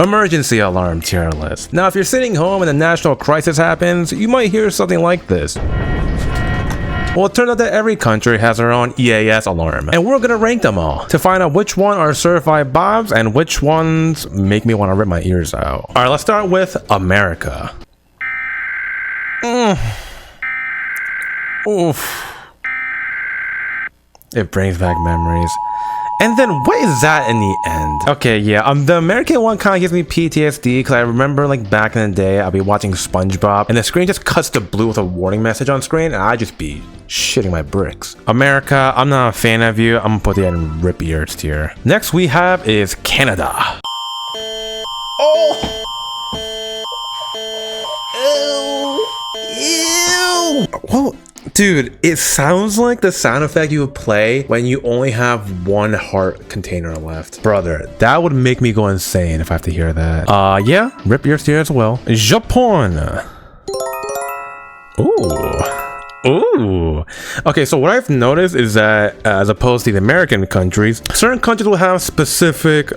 Emergency alarm tier list. Now, if you're sitting home and a national crisis happens, you might hear something like this. Well, it turns out that every country has their own EAS alarm, and we're gonna rank them all to find out which one are certified bobs and which ones make me want to rip my ears out. All right, let's start with America. Oof. It brings back memories. And then what is that in the end? Okay, yeah, the American one kind of gives me PTSD because I remember like back in the day, I'd be watching SpongeBob and the screen just cuts to blue with a warning message on screen and I'd just be shitting my bricks. America, I'm not a fan of you. I'm gonna put you in rip ears tier. Next we have is Canada. Oh! Ew! Well, dude, it sounds like the sound effect you would play when you only have one heart container left. Brother, that would make me go insane if I have to hear that. Yeah, rip ears tier as well. Japan. Ooh. Okay, so what I've noticed is that as opposed to the American countries, certain countries will have specific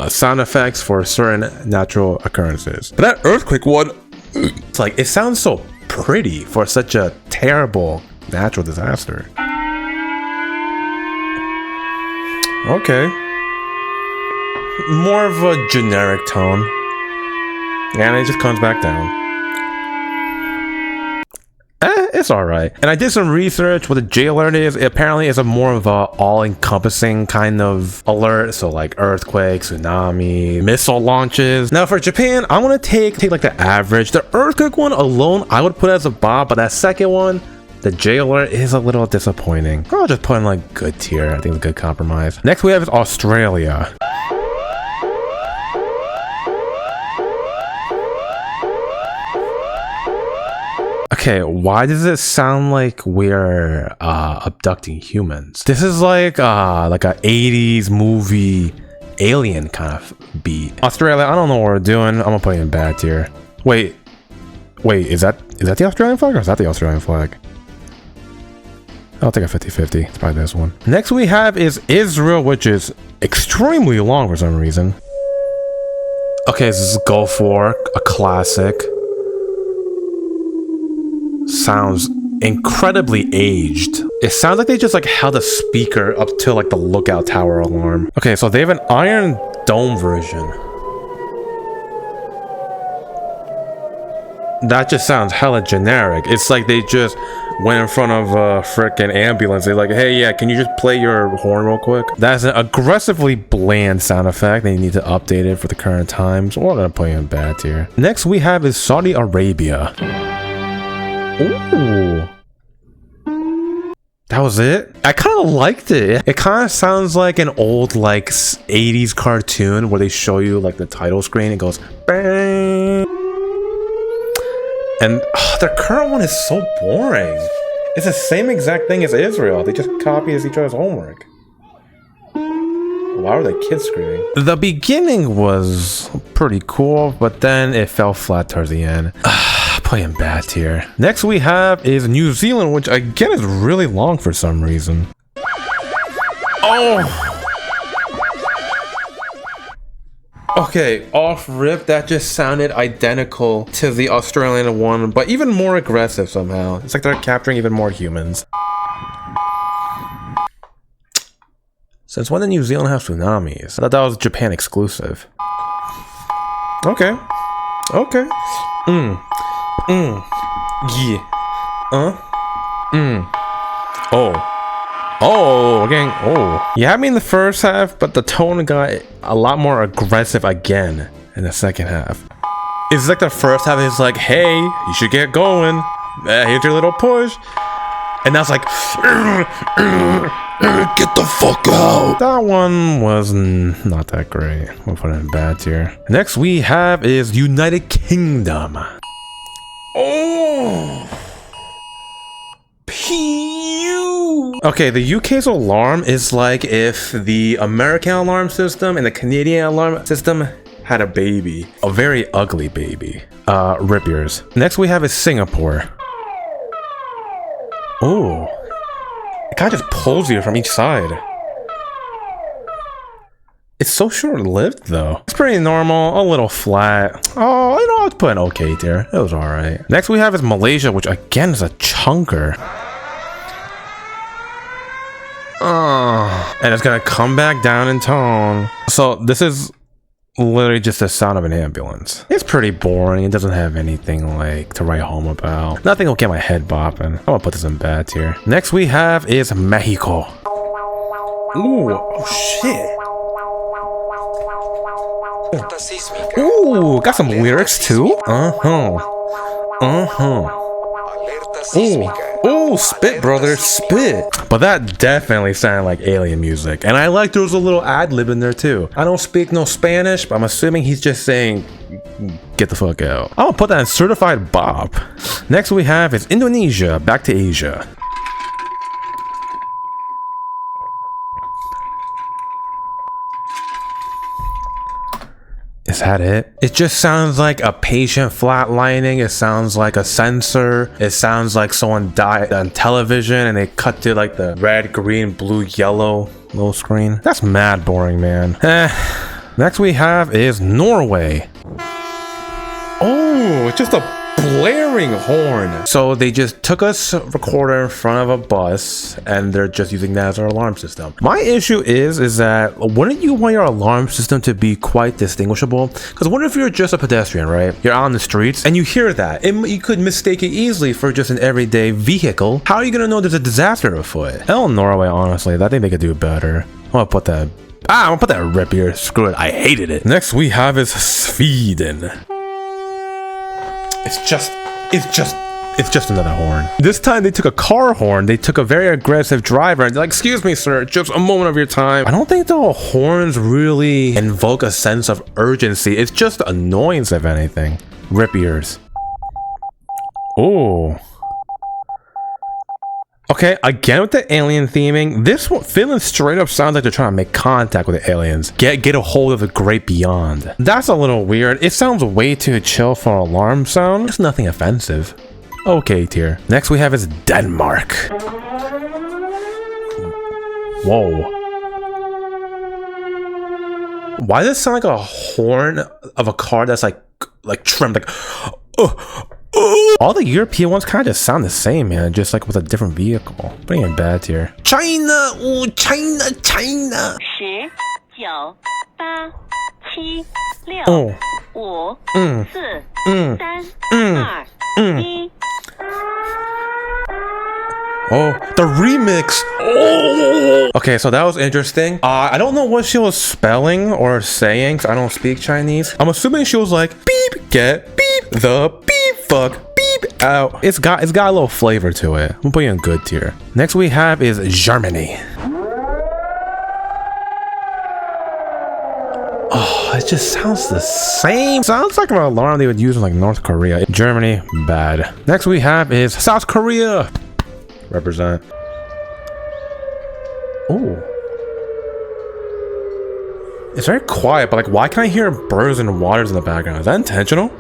sound effects for certain natural occurrences. But that earthquake one, it's like, it sounds so pretty for such a terrible natural disaster. Okay. More of a generic tone. And it just comes back down. It's alright. And I did some research. What the J alert is, it apparently is a more of a all-encompassing kind of alert. So like earthquakes, tsunami, missile launches. Now for Japan, I want to take like the average. The earthquake one alone, I would put as a bob, but that second one, the J alert, is a little disappointing. I'll just put in like good tier. I think it's a good compromise. Next we have is Australia. Okay, why does it sound like we're abducting humans? This is like a 80s movie alien kind of beat. Australia, I don't know what we're doing. I'm gonna put it in bad tier. Wait, is that the Australian flag or is that the Australian flag? I'll take a 50-50. It's probably this one. Next we have is Israel, which is extremely long for some reason. Okay, this is Gulf War, a classic. Sounds incredibly aged. It sounds like they just like held a speaker up to like the lookout tower alarm. Okay, so they have an Iron Dome version. That just sounds hella generic. It's like they just went in front of a frickin' ambulance. They're like, hey, yeah, can you just play your horn real quick? That's an aggressively bland sound effect. They need to update it for the current times. We're gonna put you in bad tier. Next we have is Saudi Arabia. Ooh. That was it? I kind of liked it. It kind of sounds like an old like 80s cartoon where they show you like the title screen. It goes bang. And their current one is so boring. It's the same exact thing as Israel. They just copy as each other's homework. Why were the kids screaming? The beginning was pretty cool, but then it fell flat towards the end. Playing bad tier. Next we have is New Zealand, which again is really long for some reason. Oh! Okay, off rip, that just sounded identical to the Australian one, but even more aggressive somehow. It's like they're capturing even more humans. Since when did New Zealand have tsunamis? I thought that was Japan exclusive. Okay. Yeah. Oh, again. Oh. You had me in the first half, but the tone got a lot more aggressive again in the second half. It's like the first half is like, hey, you should get going. Here's your little push. And now it's like, get the fuck out. That one was not that great. We'll put it in bad tier. Next we have is United Kingdom. Oh. Pew. Okay, the UK's alarm is like if the American alarm system and the Canadian alarm system had a baby. A very ugly baby. Rip ears. Next we have is Singapore. Oh. It kind of just pulls you from each side. It's so short-lived though. It's pretty normal, a little flat. Oh, you know, I'd put an okay tier. It was alright. Next we have is Malaysia, which again is a chunker. And it's gonna come back down in tone. So this is literally just the sound of an ambulance. It's pretty boring. It doesn't have anything like to write home about. Nothing will get my head bopping. I'm gonna put this in bad tier. Next we have is Mexico. Ooh, oh shit. Ooh, got some lyrics too. Ooh, spit, brother, spit. But that definitely sounded like alien music. And I like there was a little ad-lib in there too. I don't speak no Spanish, but I'm assuming he's just saying, get the fuck out. I'll put that in certified bop. Next we have is Indonesia, back to Asia. Is that it? It just sounds like a patient flatlining. It sounds like a sensor. It sounds like someone died on television and they cut to like the red, green, blue, yellow little screen. That's mad boring, man. Next we have is Norway. Oh, it's just a blaring horn. So they just took a recorder in front of a bus and they're just using that as our alarm system. My issue is that wouldn't you want your alarm system to be quite distinguishable? Because what if you're just a pedestrian, right? You're out on the streets and you hear that. You could mistake it easily for just an everyday vehicle. How are you gonna know there's a disaster afoot? Hell, Norway, honestly, I think they could do better. I'm gonna put that. I'm gonna put that rip here. Screw it. I hated it. Next we have is Sweden. It's just another horn. This time they took a car horn. They took a very aggressive driver and they're like, excuse me, sir, just a moment of your time. I don't think the horns really invoke a sense of urgency. It's just annoyance, if anything. Rip ears. Oh. Okay, again with the alien theming, this one, Finland straight up sounds like they're trying to make contact with the aliens. Get a hold of the great beyond. That's a little weird. It sounds way too chill for an alarm sound. It's nothing offensive. Okay tier. Next we have is Denmark. Whoa. Why does it sound like a horn of a car that's like trimmed like all the European ones kind of sound the same, man, just like with a different vehicle. Putting in bad tier. China! Ooh, China, China! 10, 9, 8, 7, 6, 5, 4, 3, 2, 1. Oh, the remix! Oh! Okay, so that was interesting. I don't know what she was spelling or saying, because I don't speak Chinese. I'm assuming she was like, beep, get, beep, the beep, fuck, beep, out. It's got a little flavor to it. I'm putting in good tier. Next we have is Germany. Oh, it just sounds the same. Sounds like an alarm they would use in like North Korea. Germany, bad. Next we have is South Korea. Represent. Oh. It's very quiet, but like, why can I hear birds and waters in the background? Is that intentional?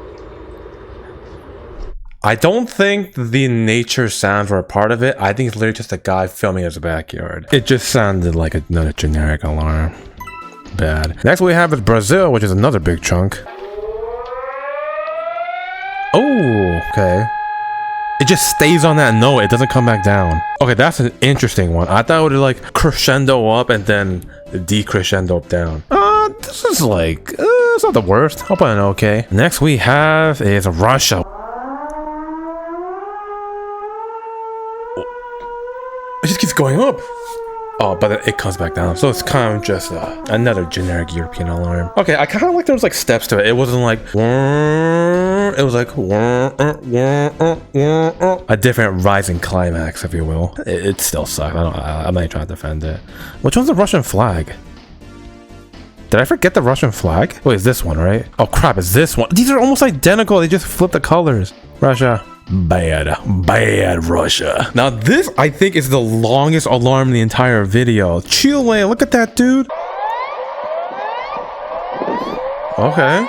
I don't think the nature sounds were a part of it. I think it's literally just a guy filming his backyard. It just sounded like another generic alarm. Bad. Next we have is Brazil, which is another big chunk. Oh, okay. It just stays on that note. It doesn't come back down. Okay, that's an interesting one. I thought it would like crescendo up and then decrescendo down. This is like, it's not the worst. I'll put an okay. Next we have is Russia. It just keeps going up. Oh, but it comes back down. So it's kind of just another generic European alarm. Okay, I kind of like there was like steps to it. It wasn't like, it was like a different rising climax, if you will. It still sucked. I'm not trying to defend it. Which one's the Russian flag? Did I forget the Russian flag? Wait, is this one, right? Oh crap, is this one? These are almost identical. They just flip the colors. Russia. Bad Russia. Now this, I think, is the longest alarm in the entire video. Chile, look at that, dude. Okay.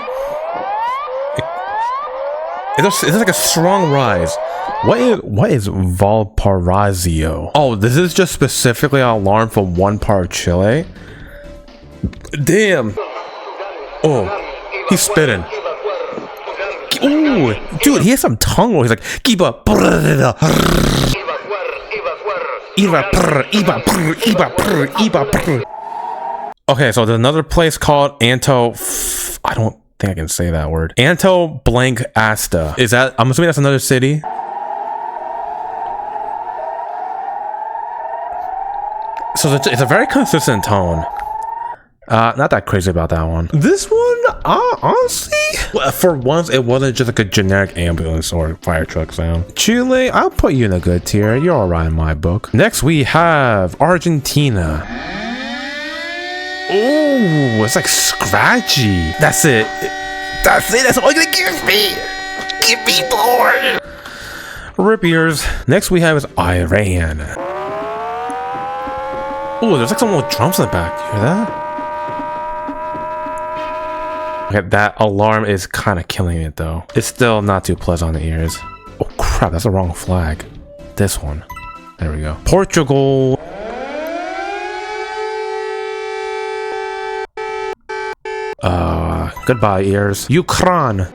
It's like a strong rise. What is Valparaiso? Oh, this is just specifically an alarm for one part of Chile. Damn. Oh, he's spitting. Ooh, dude, he has some tongue roll. He's like, keep up. Okay, so there's another place called I don't think I can say that word. Anto blank Asta. Is that, I'm assuming that's another city? So it's a very consistent tone. Not that crazy about that one. This one, honestly, for once, it wasn't just like a generic ambulance or fire truck sound. Chile, I'll put you in a good tier. You're alright in my book. Next, we have Argentina. Oh, it's like scratchy. That's it. That's it. That's all you're gonna give me. Give me more. Rip ears. Next, we have is Iran. Oh, there's like some little drums in the back. You hear that? Okay, that alarm is kind of killing it though. It's still not too pleasant on the ears. Oh crap, that's the wrong flag. This one. There we go. Portugal. Goodbye ears. Ukraine. A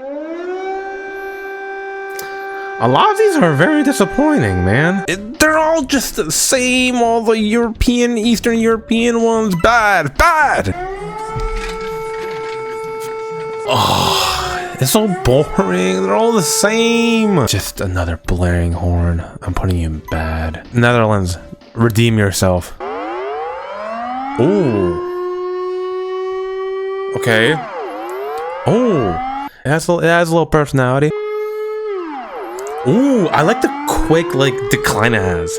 lot of these are very disappointing, man. They're all just the same. All the European, Eastern European ones. Bad. Oh, it's so boring. They're all the same. Just another blaring horn. I'm putting you in bad. Netherlands, redeem yourself. Ooh. Okay. Oh, it has a little personality. Ooh, I like the quick like decline it has.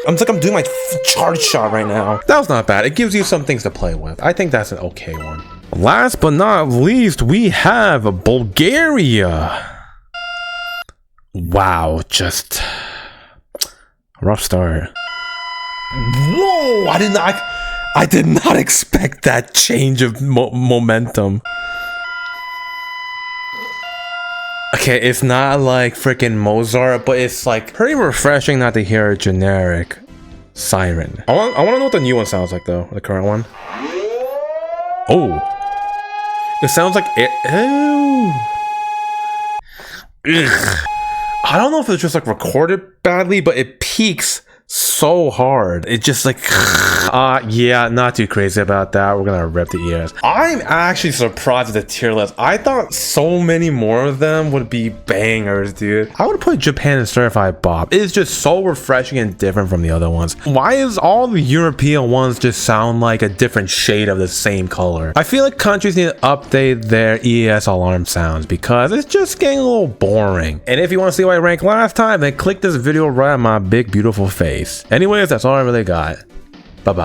I'm doing my charge shot right now. That was not bad. It gives you some things to play with. I think that's an okay one. Last but not least, we have Bulgaria. Wow, just rough start. Whoa, I did not expect that change of momentum. Okay, it's not like freaking Mozart, but it's like pretty refreshing not to hear a generic siren. I want to know what the new one sounds like though, the current one. Oh, it sounds like it. Ugh. I don't know if it's just like recorded badly, but it peaks so hard. It just like yeah, not too crazy about that. We're gonna rip the ears. I'm actually surprised at the tier list. I thought so many more of them would be bangers, dude. I would put Japan and Certified Bob. It's just so refreshing and different from the other ones. Why is all the European ones just sound like a different shade of the same color? I feel like countries need to update their ES alarm sounds because it's just getting a little boring. And if you want to see what I ranked last time, then click this video right on my big beautiful face. Anyways, that's all I really got. Bye-bye.